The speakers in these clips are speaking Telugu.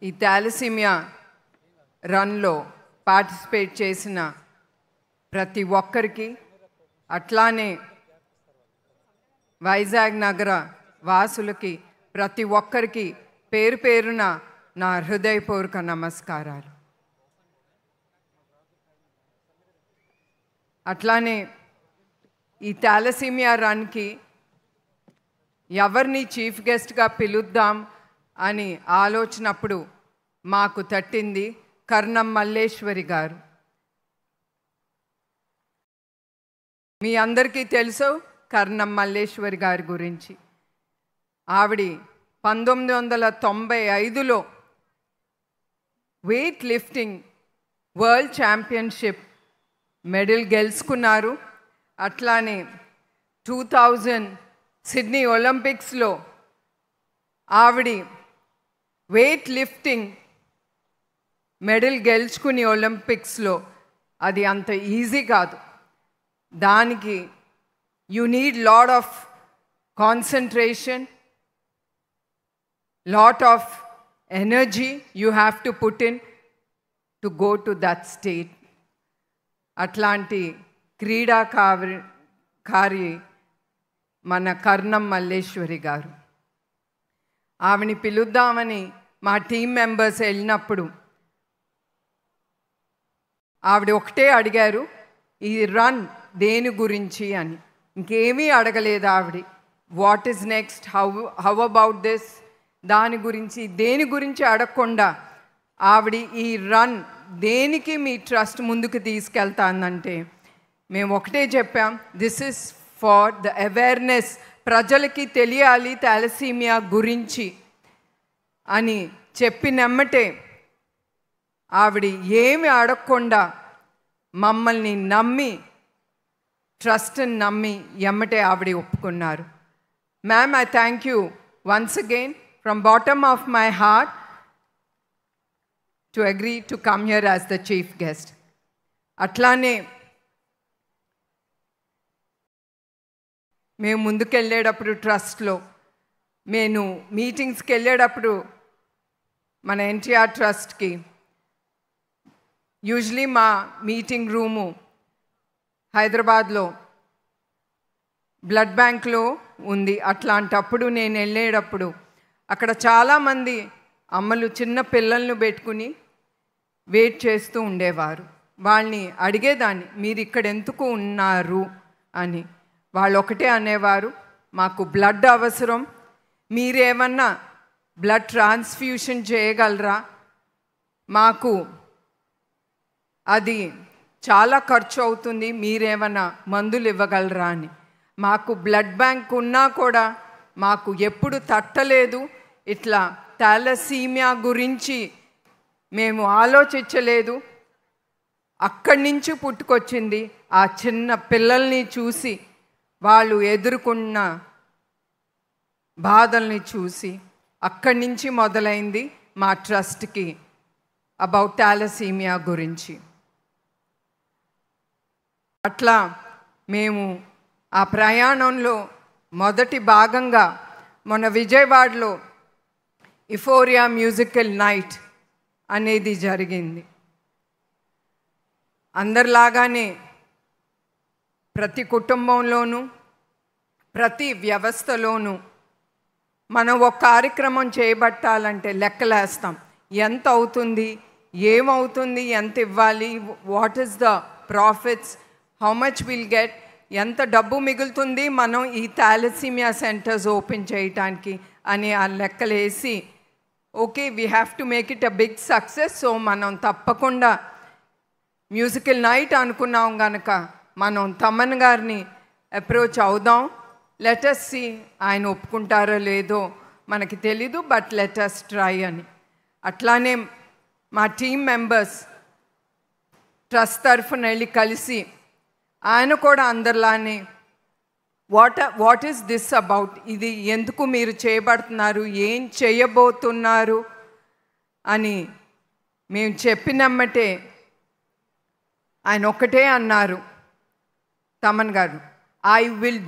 ఈ థాలసీమియా రన్లో పార్టిసిపేట్ చేసిన ప్రతి ఒక్కరికి, అట్లానే వైజాగ్ నగర వాసులకి ప్రతి ఒక్కరికి పేరు పేరున నా హృదయపూర్వక నమస్కారాలు. అట్లానే ఈ థాలసీమియా రన్కి ఎవరిని చీఫ్ గెస్ట్గా పిలుద్దాం అని ఆలోచనప్పుడు మాకు తట్టింది కర్ణం మల్లేశ్వరి గారు. మీ అందరికీ తెలుసు కర్ణం మల్లేశ్వరి గారి గురించి. ఆవిడ 1995లో weight lifting world championship medal గెలుచుకున్నారు. అట్లానే 2000 సిడ్నీ ఒలింపిక్స్లో ఆవిడ వెయిట్ లిఫ్టింగ్ మెడల్ గెలుచుకుని ఒలింపిక్స్లో అది అంత ఈజీ కాదు. దానికి you need lot of concentration, lot of energy you have to put in to go to that state. అట్లాంటి క్రీడాకారి మన కర్ణం మల్లేశ్వరి గారు. ఆవిని పిలుద్దామని మా టీం మెంబర్స్ వెళ్ళినప్పుడు ఆవిడ ఒకటే అడిగారు, ఈ రన్ దేని గురించి అని. ఇంకేమీ అడగలేదు ఆవిడ. What is next, how about this, దాని గురించి దేని గురించి అడగకుండా ఆవిడ ఈ రన్ దేనికి మీ ట్రస్ట్ ముందుకు తీసుకెళ్తానంటే మేము ఒకటే చెప్పాం, this is for the awareness, ప్రజలకి తెలియాలి థాలసీమియా గురించి అని చెప్పినమ్మటే ఆవిడ ఏమి అడగకుండా మమ్మల్ని నమ్మి, ట్రస్ట్ని నమ్మి ఎమ్మటే ఆవిడ ఒప్పుకున్నారు. Ma'am, I thank you once again from bottom of my heart to agree to come here as the chief guest. అట్లానే మేము ముందుకెళ్ళేటప్పుడు ట్రస్ట్లో నేను మీటింగ్స్కి వెళ్ళేటప్పుడు మన ఎన్టీఆర్ ట్రస్ట్కి యూజువలీ మా మీటింగ్ రూము హైదరాబాద్లో బ్లడ్ బ్యాంక్లో ఉంది. అట్లాంటప్పుడు నేను వెళ్ళేటప్పుడు అక్కడ చాలామంది అమ్మలు చిన్న పిల్లలను పెట్టుకుని వెయిట్ చేస్తూ ఉండేవారు. వాళ్ళని అడిగేదాన్ని, మీరు ఇక్కడ ఎందుకు ఉన్నారు అని. వాళ్ళు ఒకటే అనేవారు, మాకు బ్లడ్ అవసరం, మీరేమన్నా బ్లడ్ ట్రాన్స్ఫ్యూషన్ చేయగలరా, మాకు అది చాలా ఖర్చు అవుతుంది, మీరేమన్నా మందులు ఇవ్వగలరా అని. మాకు బ్లడ్ బ్యాంక్ ఉన్నా కూడా మాకు ఎప్పుడు తట్టలేదు, ఇట్లా థాలసీమియా గురించి మేము ఆలోచించలేదు. అక్కడి నుంచి పుట్టుకొచ్చింది ఆ చిన్న పిల్లల్ని చూసి, వాళ్ళు ఎదుర్కొన్న బాధల్ని చూసి అక్కడి నుంచి మొదలైంది మా ట్రస్ట్కి అబౌట్ థాలసీమియా గురించి. అట్లా మేము ఆ ప్రయాణంలో మొదటి భాగంగా మన విజయవాడలో ఇఫోరియా మ్యూజికల్ నైట్ అనేది జరిగింది. అందరిలాగానే ప్రతి కుటుంబంలోనూ ప్రతి వ్యవస్థలోనూ మనం ఒక కార్యక్రమం చేయబట్టాలంటే లెక్కలేస్తాం, ఎంత అవుతుంది, ఏమవుతుంది, ఎంత ఇవ్వాలి, what is the profits, how much will get, ఎంత డబ్బు మిగులుతుంది మనం ఈ థాలసీమియా సెంటర్స్ ఓపెన్ చేయటానికి అని ఆ లెక్కలేసి, okay we have to make it a big success. So మనం తప్పకుండా మ్యూజికల్ నైట్ అనుకున్నాం కనుక మనం తమన్ గారిని అప్రోచ్ అవుదాం, లెట్ us see, ఆయన ఒప్పుకుంటారో లేదో మనకి తెలీదు, బట్ లెట్ us ట్రై అని. అట్లానే మా టీం మెంబర్స్ ట్రస్ట్ తరఫున వెళ్ళి కలిసి ఆయన కూడా అందరిలానే వాట్ ఈస్ దిస్ అబౌట్, ఇది ఎందుకు మీరు చేయబడుతున్నారు, ఏం చేయబోతున్నారు అని మేము చెప్పినమ్మటే ఆయన ఒక్కటే అన్నారు, తమన్ గారు, I will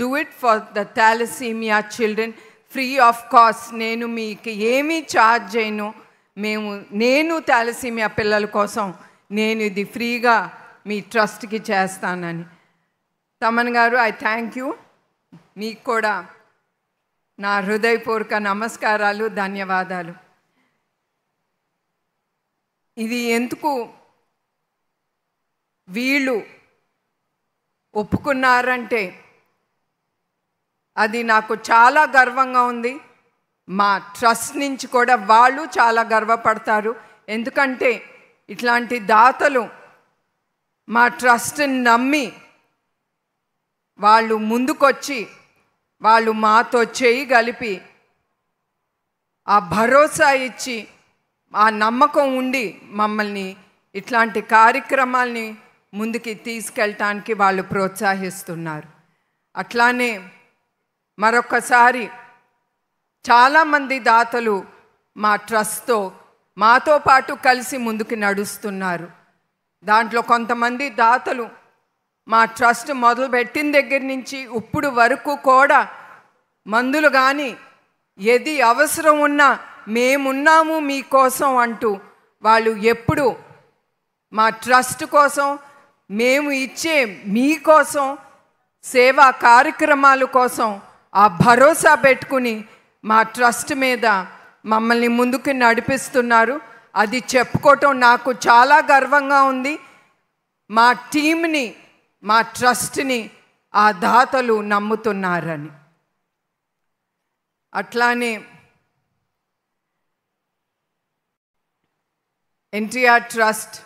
do it for the thalassemia children free of cost, నేను మీకు ఏమీ ఛార్జ్ చేయను. నేను థాలసీమియా పిల్లల కోసం నేను ఇది ఫ్రీగా మీ ట్రస్ట్కి చేస్తానని. తమన్ గారు, ఐ థ్యాంక్ యూ. మీకు కూడా నా హృదయపూర్వక నమస్కారాలు, ధన్యవాదాలు. ఇది ఎందుకు వీళ్ళు ఒప్పుకున్నారంటే అది నాకు చాలా గర్వంగా ఉంది. మా ట్రస్ట్ నుంచి కూడా వాళ్ళు చాలా గర్వపడతారు. ఎందుకంటే ఇట్లాంటి దాతలు మా ట్రస్ట్ని నమ్మి వాళ్ళు ముందుకొచ్చి వాళ్ళు మాతో చేయి కలిపి ఆ భరోసా ఇచ్చి ఆ నమ్మకం ఉండి మమ్మల్ని ఇట్లాంటి కార్యక్రమాల్ని ముందుకి తీసుకెళ్ళటానికి వాళ్ళు ప్రోత్సహిస్తున్నారు. అట్లానే మరొకసారి చాలామంది దాతలు మా ట్రస్ట్తో మాతో పాటు కలిసి ముందుకు నడుస్తున్నారు. దాంట్లో కొంతమంది దాతలు మా ట్రస్ట్ మొదలుపెట్టిన దగ్గర నుంచి ఇప్పుడు వరకు కూడా మందులు కానీ ఏది అవసరం ఉన్నా మేమున్నాము మీకోసం అంటూ వాళ్ళు ఎప్పుడు మా ట్రస్ట్ కోసం, మేము ఇచ్చే మీకోసం సేవా కార్యక్రమాల కోసం ఆ భరోసా పెట్టుకుని మా ట్రస్ట్ మీద మమ్మల్ని ముందుకు నడిపిస్తున్నారు. అది చెప్పుకోవటం నాకు చాలా గర్వంగా ఉంది. మా టీంని, మా ట్రస్ట్ని ఆ దాతలు నమ్ముతున్నారని. అట్లానే ఎన్టీఆర్ ట్రస్ట్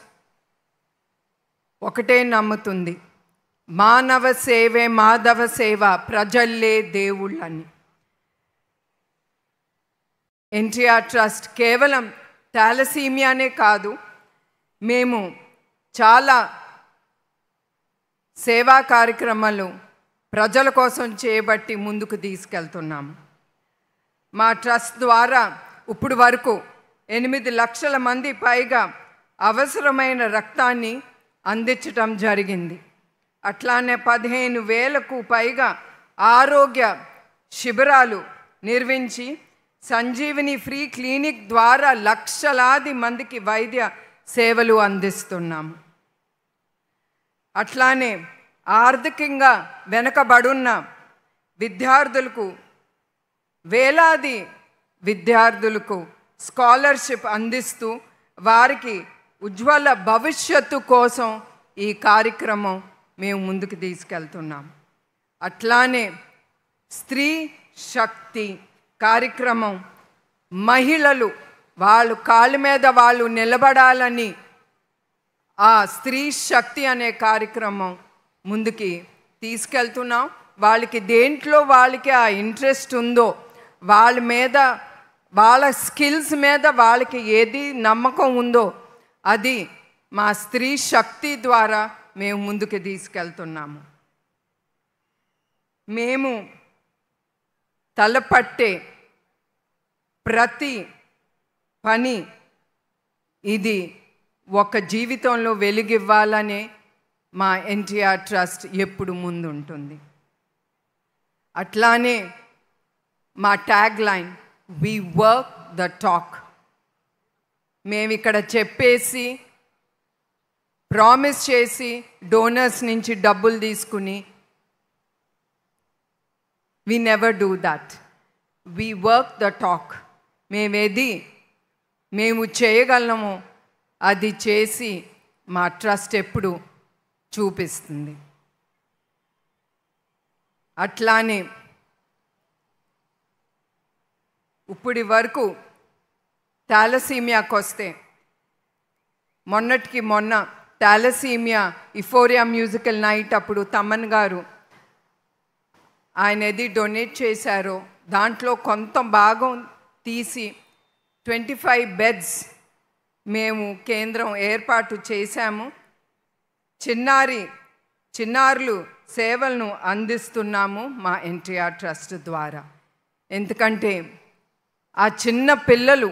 ఒకటే నమ్ముతుంది, మానవ సేవే మాధవ సేవ, ప్రజల్లే దేవుళ్ళని. ఎన్టీఆర్ ట్రస్ట్ కేవలం థాలసీమియానే కాదు, మేము చాలా సేవా కార్యక్రమాలు ప్రజల కోసం చేయబట్టి ముందుకు తీసుకెళ్తున్నాము. మా ట్రస్ట్ ద్వారా ఇప్పుడు వరకు 8 లక్షల మంది పైగా అవసరమైన రక్తాన్ని అందించటం జరిగింది. అట్లానే 15,000కు పైగా ఆరోగ్య శిబిరాలు నిర్వహించి సంజీవిని ఫ్రీ క్లినిక్ ద్వారా లక్షలాది మందికి వైద్య సేవలు అందిస్తున్నాము. అట్లానే ఆర్థికంగా వెనుకబడున్న విద్యార్థులకు, వేలాది విద్యార్థులకు స్కాలర్షిప్ అందిస్తూ వారికి ఉజ్వల భవిష్యత్తు కోసం ఈ కార్యక్రమం మేము ముందుకు తీసుకెళ్తున్నాం. అట్లానే స్త్రీ శక్తి కార్యక్రమం, మహిళలు వాళ్ళు కాళ్ళ మీద వాళ్ళు నిలబడాలని ఆ స్త్రీ శక్తి అనే కార్యక్రమం ముందుకి తీసుకెళ్తున్నాం. వాళ్ళకి దేంట్లో వాళ్ళకి ఆ ఇంట్రెస్ట్ ఉందో, వాళ్ళ మీద, వాళ్ళ స్కిల్స్ మీద వాళ్ళకి ఏది నమ్మకం ఉందో అది మా స్త్రీ శక్తి ద్వారా మేము ముందుకు తీసుకెళ్తున్నాము. మేము తలపట్టే ప్రతి పని ఇది ఒక జీవితంలో వెలుగివ్వాలనే మా ఎన్టీఆర్ ట్రస్ట్ ఎప్పుడు ముందుంటుంది. అట్లానే మా tag line, we work the talk. మేము ఇక్కడ చెప్పేసి ప్రామిస్ చేసి డోనర్స్ నుంచి డబ్బులు తీసుకుని we never do that. We work the talk. మేము చేయగలము అది చేసి మా ట్రస్ట్ ఎప్పుడు చూపిస్తుంది. అట్లానే ఇప్పటి వరకు థాలసీమియాకి వస్తే మొన్నటికి మొన్న థాలసీమియా ఇఫోరియా మ్యూజికల్ నైట్ అప్పుడు తమన్ గారు ఆయన ఏది డొనేట్ చేశారో దాంట్లో కొంత భాగం తీసి 25 బెడ్స్ మేము కేంద్రం ఏర్పాటు చేశాము. చిన్నారులు సేవలను అందిస్తున్నాము మా ఎన్టీఆర్ ట్రస్ట్ ద్వారా. ఎందుకంటే ఆ చిన్న పిల్లలు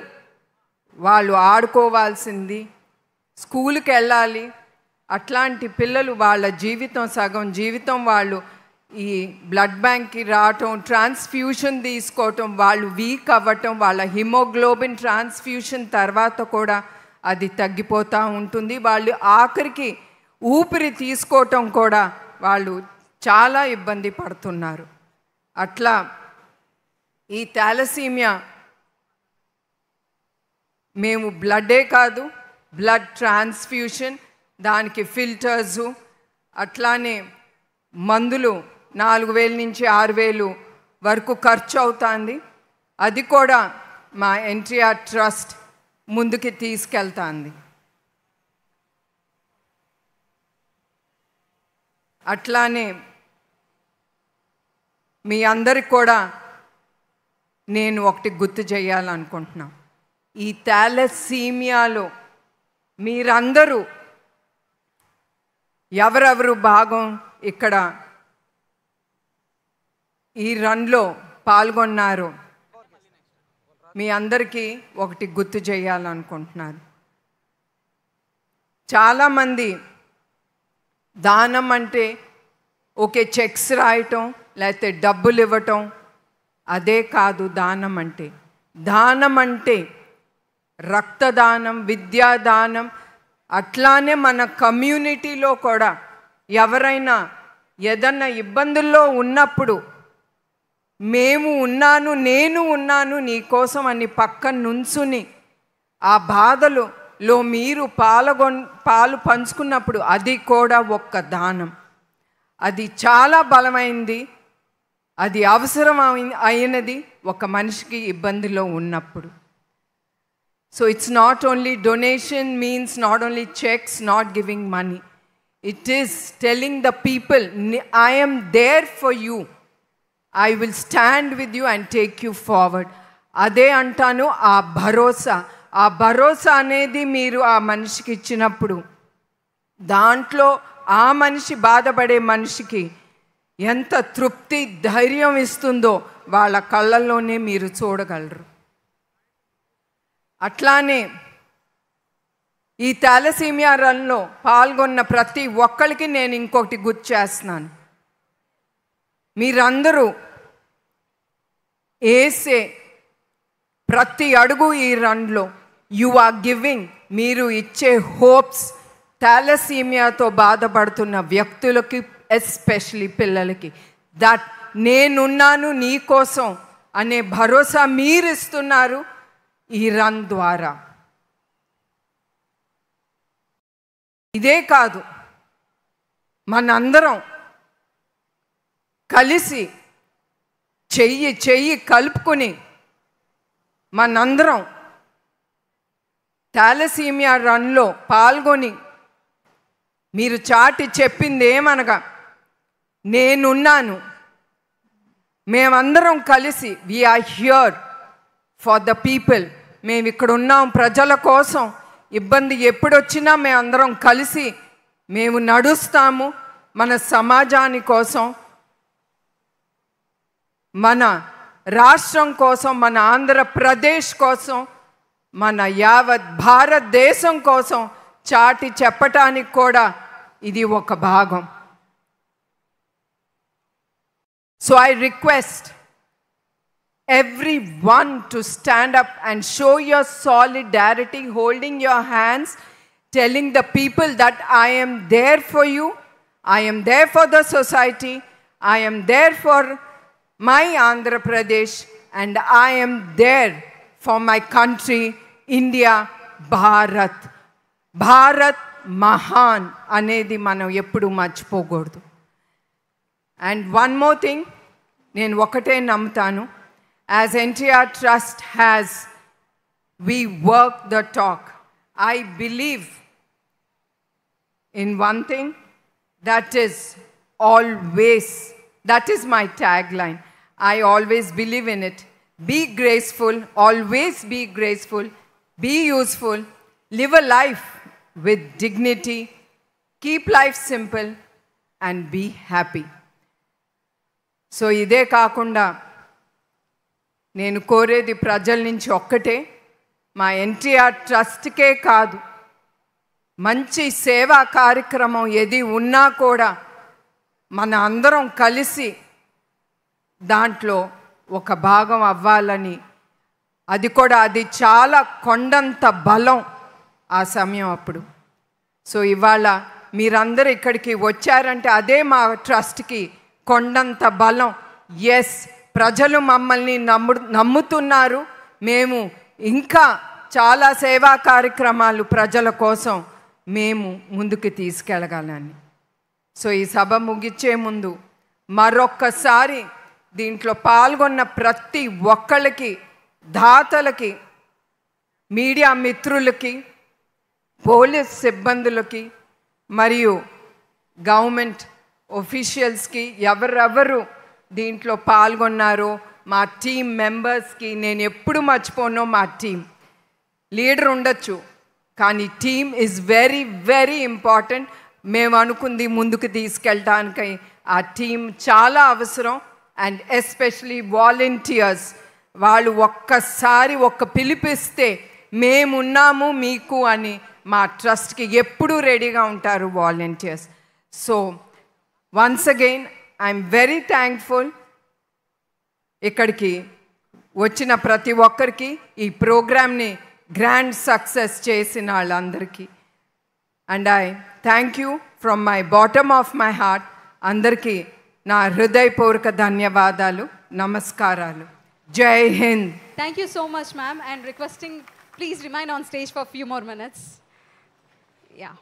వాళ్ళు ఆడుకోవాల్సింది, స్కూల్కి వెళ్ళాలి. అట్లాంటి పిల్లలు వాళ్ళ జీవితం సగం జీవితం వాళ్ళు ఈ బ్లడ్ బ్యాంక్కి రావటం, ట్రాన్స్ఫ్యూషన్ తీసుకోవటం, వాళ్ళు వీక్ అవ్వటం, వాళ్ళ హిమోగ్లోబిన్ ట్రాన్స్ఫ్యూషన్ తర్వాత కూడా అది తగ్గిపోతూ ఉంటుంది. వాళ్ళు ఆఖరికి ఊపిరి తీసుకోవటం కూడా వాళ్ళు చాలా ఇబ్బంది పడుతున్నారు. అట్లా ఈ థాలసీమియా మేము బ్లడ్డే కాదు, బ్లడ్ ట్రాన్స్ఫ్యూషన్, దానికి ఫిల్టర్సు, అట్లానే మందులు 4,000 నుంచి 6,000 వరకు ఖర్చు అవుతుంది. అది కూడా మా ఎన్టీఆర్ ట్రస్ట్ ముందుకి తీసుకెళ్తుంది. అట్లానే మీ అందరికి కూడా నేను ఒకటి గుర్తు చేయాలనుకుంటున్నాను. ఈ థాలసీమియాలో మీరందరూ ఎవరెవరు భాగం ఇక్కడ ఈ రన్లో పాల్గొన్నారు మీ అందరికీ ఒకటి గుర్తు చేయాలనుకుంటున్నాను. చాలామంది దానం అంటే ఓకే చెక్స్ రాయటం లేకపోతే డబ్బులు ఇవ్వటం, అదే కాదు దానం అంటే. దానం అంటే రక్తదానం, విద్యాదానం, అట్లానే మన కమ్యూనిటీలో కూడా ఎవరైనా ఏదన్నా ఇబ్బందుల్లో ఉన్నప్పుడు మేము ఉన్నాను, నేను ఉన్నాను నీకోసం అని పక్కన నుంచుని ఆ బాధలో మీరు పాలు పంచుకున్నప్పుడు అది కూడా ఒక్క దానం. అది చాలా బలమైంది, అది అవసరం అయినది ఒక మనిషికి ఇబ్బందిలో ఉన్నప్పుడు. So it's not only donation means not only checks, not giving money. It is telling the people, I am there for you. I will stand with you and take you forward. అదే అంటాను, ఆ భరోసా అనేది మీరు ఆ మనిషికి ఇచ్చినప్పుడు దాంట్లో ఆ మనిషి బాధపడే మనిషికి ఎంత తృప్తి, ధైర్యం ఇస్తుందో వాళ్ళ కళ్ళల్లోనే మీరు చూడగలరు. అట్లానే ఈ థాలసీమియా రన్లో పాల్గొన్న ప్రతి ఒక్కరికి నేను ఇంకొకటి గుర్తు చేస్తున్నాను. మీరందరూ వేసే ప్రతి అడుగు ఈ రన్లో యు ఆర్ గివింగ్, మీరు ఇచ్చే హోప్స్ థాలసీమియాతో బాధపడుతున్న వ్యక్తులకి, ఎస్పెషలీ పిల్లలకి, దట్ నేనున్నాను నీ కోసం అనే భరోసా మీరు ఇస్తున్నారు ఈ రన్ ద్వారా. ఇదే కాదు, మనందరం కలిసి చెయ్యి కలుపుకొని మనందరం థాలసీమియా రన్లో పాల్గొని మీరు చాటి చెప్పింది ఏమనగా నేనున్నాను, మేమందరం కలిసి we are here for the people, మేము ఇక్కడ ఉన్నాం ప్రజల కోసం, ఇబ్బంది ఎప్పుడొచ్చినా మేమందరం కలిసి మేము నడుస్తాము మన సమాజాని కోసం, మన రాష్ట్రం కోసం, మన ఆంధ్రప్రదేశ్ కోసం, మన యావత్ భారతదేశం కోసం చాటి చెప్పటానికి కూడా ఇది ఒక భాగం. So I request everyone to stand up and show your solidarity, holding your hands, telling the people that I am there for you, I am there for the society, I am there for my Andhra Pradesh, and I am there for my country, India, Bharat. Bharat Mahan anedi manam eppudu marchipokoodu. And one more thing, nenu okate namutanu, as NTR Trust has, we work the talk. I believe in one thing, that is always, that is my tagline. I always believe in it. Be graceful, always be graceful, be useful, live a life with dignity, keep life simple, and be happy. So ide kaakunda నేను కోరేది ప్రజల నుంచి ఒక్కటే, మా ఎన్టీఆర్ ట్రస్ట్కే కాదు, మంచి సేవా కార్యక్రమం ఏది ఉన్నా కూడా మన అందరం కలిసి దాంట్లో ఒక భాగం అవ్వాలని, అది చాలా కొండంత బలం ఆ సమయం అప్పుడు. సో ఇవాళ మీరందరూ ఇక్కడికి వచ్చారంటే అదే మా ట్రస్ట్కి కొండంత బలం. ఎస్, ప్రజలు మమ్మల్ని నమ్ముతున్నారు, మేము ఇంకా చాలా సేవా కార్యక్రమాలు ప్రజల కోసం మేము ముందుకు తీసుకెళ్ళగలని. సో ఈ సభ ముగిచ్చే ముందు మరొక్కసారి దీంట్లో పాల్గొన్న ప్రతి ఒక్కళ్ళకి, దాతలకి, మీడియా మిత్రులకి, పోలీస్ సిబ్బందులకి మరియు గవర్నమెంట్ ఒఫీషియల్స్కి, ఎవరెవరు దీంట్లో పాల్గొన్నారో మా టీం మెంబర్స్కి నేను ఎప్పుడు మర్చిపోనో. మా టీం లీడర్ ఉండొచ్చు, కానీ team is very very important. మేము అనుకుంది ముందుకు తీసుకెళ్ళటానికి ఆ టీం చాలా అవసరం. అండ్ ఎస్పెషలీ వాలంటీర్స్, వాళ్ళు ఒక్కసారి పిలిపిస్తే మేమున్నాము మీకు అని మా ట్రస్ట్కి ఎప్పుడూ రెడీగా ఉంటారు volunteers. So once again I'm very thankful ఇక్కడికి వచ్చిన ప్రతి ఒక్కరికి, ఈ ప్రోగ్రామ్ని గ్రాండ్ సక్సెస్ చేసిన వాళ్ళందరికీ. And I thank you from my bottom of my heart. అందరికీ నా హృదయపూర్వక ధన్యవాదాలు, నమస్కారాలు. జై Hind. Thank you so much, ma'am, and requesting please remain on stage for a few more minutes. Yeah.